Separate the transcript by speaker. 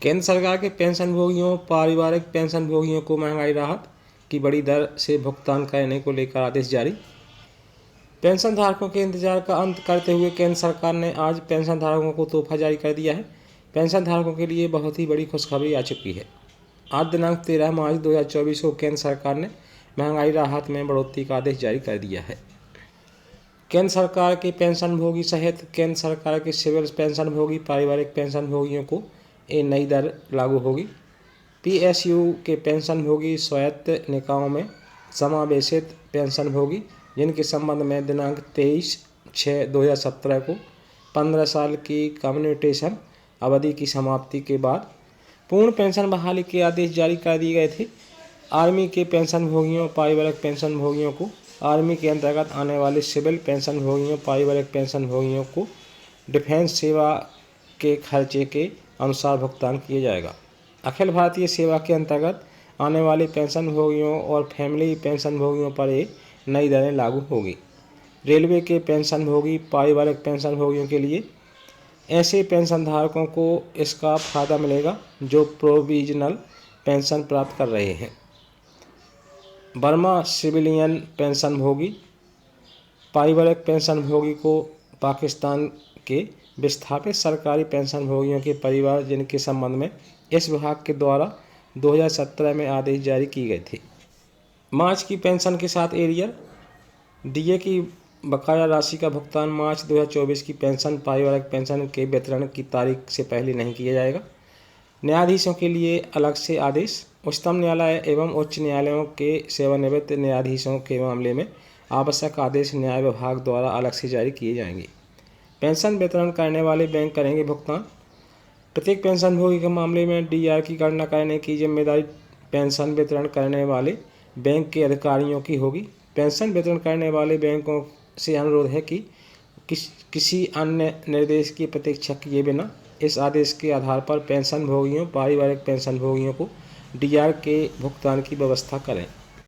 Speaker 1: केंद्र सरकार के पेंशनभोगियों पारिवारिक पेंशनभोगियों को महंगाई राहत की बड़ी दर से भुगतान करने को लेकर आदेश जारी। पेंशनधारकों के इंतजार का अंत करते हुए केंद्र सरकार ने आज पेंशनधारकों को तोहफा जारी कर दिया है। पेंशनधारकों के लिए बहुत ही बड़ी खुशखबरी आ चुकी है। आज दिनांक 13 मार्च 2024 को केंद्र सरकार ने महंगाई राहत में बढ़ोतरी का आदेश जारी कर दिया है। केंद्र सरकार के पेंशनभोगी सहित केंद्र सरकार के सिविल पेंशनभोगी पारिवारिक पेंशनभोगियों को ये नई दर लागू होगी। पीएसयू के पेंशनभोगी स्वायत्त निकायों में समावेशित पेंशनभोगी जिनके संबंध में दिनांक 23/6/2017 को 15 साल की कम्यूटेशन अवधि की समाप्ति के बाद पूर्ण पेंशन बहाली के आदेश जारी कर दिए गए थे। आर्मी के पेंशनभोगियों पारिवारिक पेंशनभोगियों को आर्मी के अंतर्गत आने वाले सिविल पेंशनभोगियों पारिवारिक पेंशनभोगियों को डिफेंस सेवा के खर्चे के अनुसार भुगतान किया जाएगा। अखिल भारतीय सेवा के अंतर्गत आने वाले पेंशनभोगियों और फैमिली पेंशनभोगियों पर ये नई दरें लागू होगी। रेलवे के पेंशनभोगी पारिवारिक पेंशनभोगियों के लिए ऐसे पेंशनधारकों को इसका फायदा मिलेगा जो प्रोविजनल पेंशन प्राप्त कर रहे हैं। बर्मा सिविलियन पेंशनभोगी पारिवारिक पेंशनभोगी को पाकिस्तान के विस्थापित सरकारी पेंशनभोगियों के परिवार जिनके संबंध में इस विभाग के द्वारा 2017 में आदेश जारी किए गए थे। मार्च की पेंशन के साथ एरियर डीए की बकाया राशि का भुगतान मार्च 2024 की पेंशन पारिवारिक पेंशन के वितरण की तारीख से पहले नहीं किया जाएगा। न्यायाधीशों के लिए अलग से आदेश। उच्चतम न्यायालय एवं उच्च न्यायालयों के सेवानिवृत्त न्यायाधीशों के मामले में आवश्यक आदेश न्याय विभाग द्वारा अलग से जारी किए जाएंगे। पेंशन वितरण करने वाले बैंक करेंगे भुगतान। प्रत्येक पेंशनभोगी के मामले में डीआर की गणना करने की जिम्मेदारी पेंशन वितरण करने वाले बैंक के अधिकारियों की होगी। पेंशन वितरण करने वाले बैंकों से अनुरोध है कि किसी अन्य निर्देश की प्रतीक्षा किए बिना इस आदेश के आधार पर पेंशनभोगियों पारिवारिक पेंशनभोगियों को डीआर के भुगतान की व्यवस्था करें।